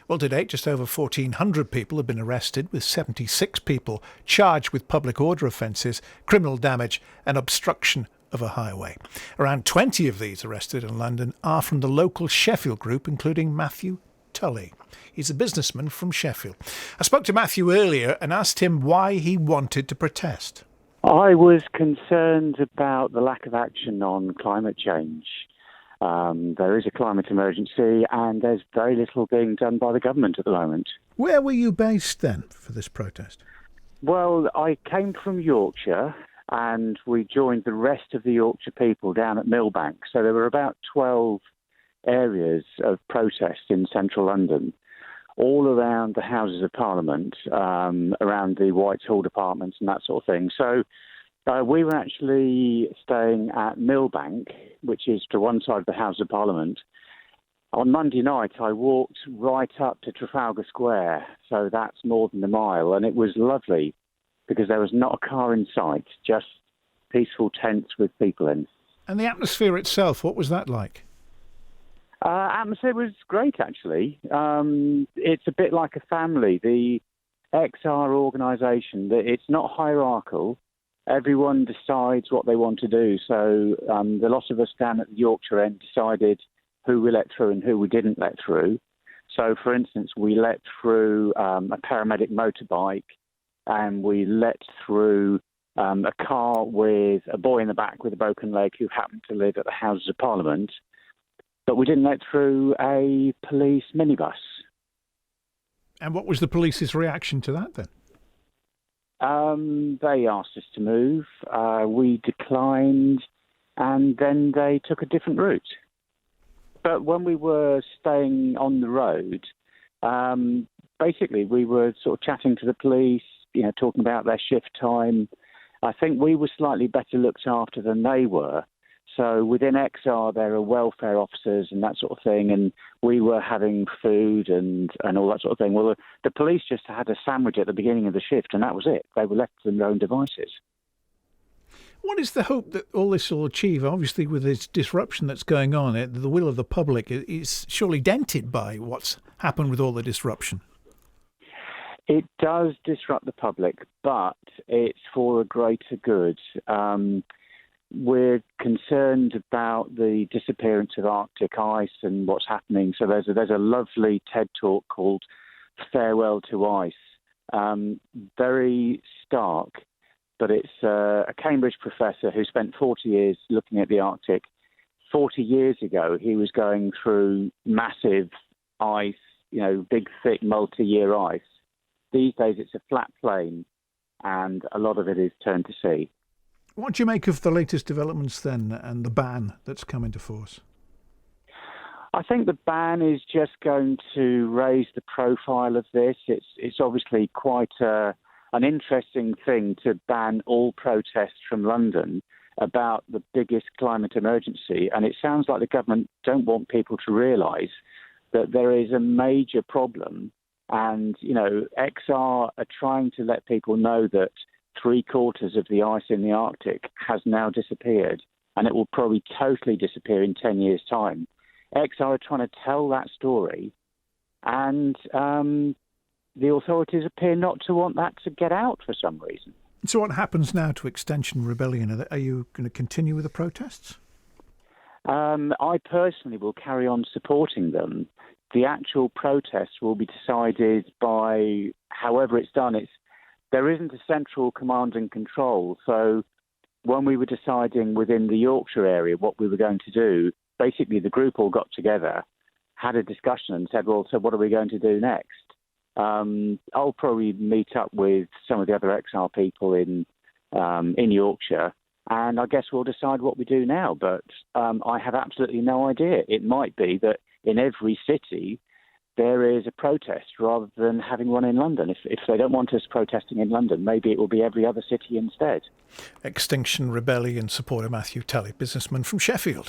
Well, to date, just over 1,400 people have been arrested, with 76 people charged with public order offences, criminal damage and obstruction of a highway. Around 20 of these arrested in London are from the local Sheffield group, including Matthew Tully. He's a businessman from Sheffield. I spoke to Matthew earlier and asked him why he wanted to protest. I was concerned about the lack of action on climate change. There is a climate emergency and there's very little being done by the government at the moment. Where were you based then for this protest? Well, I came from Yorkshire and we joined the rest of the Yorkshire people down at Millbank. So there were about 12 areas of protest in central London, all around the Houses of Parliament, around the Whitehall departments and that sort of thing. So we were actually staying at Millbank, which is to one side of the House of Parliament. On Monday night, I walked right up to Trafalgar Square, so that's more than a mile, and it was lovely because there was not a car in sight, just peaceful tents with people in. And the atmosphere itself, what was that like? Atmosphere was great, actually. It's a bit like a family. The XR organisation, it's not hierarchical. Everyone decides what they want to do. So the lot of us down at the Yorkshire end decided who we let through and who we didn't let through. So, for instance, we let through a paramedic motorbike and we let through a car with a boy in the back with a broken leg who happened to live at the Houses of Parliament. But we didn't let through a police minibus. And what was the police's reaction to that then? They asked us to move. We declined, and then they took a different route. But when we were staying on the road, basically we were sort of chatting to the police, talking about their shift time. I think we were slightly better looked after than they were. So within XR, there are welfare officers and that sort of thing, and we were having food and all that sort of thing. Well, the police just had a sandwich at the beginning of the shift, and that was it. They were left to their own devices. What is the hope that all this will achieve? Obviously, with this disruption that's going on, the will of the public is surely dented by what's happened with all the disruption. It does disrupt the public, but it's for a greater good. We're concerned about the disappearance of Arctic ice and what's happening. So there's a lovely TED talk called Farewell to Ice. Very stark, but it's a Cambridge professor who spent 40 years looking at the Arctic. 40 years ago, he was going through massive ice, big, thick, multi-year ice. These days, it's a flat plain, and a lot of it is turned to sea. What do you make of the latest developments then and the ban that's come into force? I think the ban is just going to raise the profile of this. It's obviously quite an interesting thing to ban all protests from London about the biggest climate emergency. And it sounds like the government don't want people to realise that there is a major problem. And, XR are trying to let people know that 3/4 of the ice in the Arctic has now disappeared, and it will probably totally disappear in 10 years' time. XR are trying to tell that story, and the authorities appear not to want that to get out for some reason. So what happens now to Extinction Rebellion? Are you going to continue with the protests? I personally will carry on supporting them. The actual protest will be decided by however it's done. There isn't a central command and control. So when we were deciding within the Yorkshire area what we were going to do, basically the group all got together, had a discussion and said, well, so what are we going to do next? I'll probably meet up with some of the other XR people in Yorkshire, and I guess we'll decide what we do now. But I have absolutely no idea. It might be that in every city there is a protest rather than having one in London. If they don't want us protesting in London, maybe it will be every other city instead. Extinction Rebellion supporter Matthew Tully, businessman from Sheffield.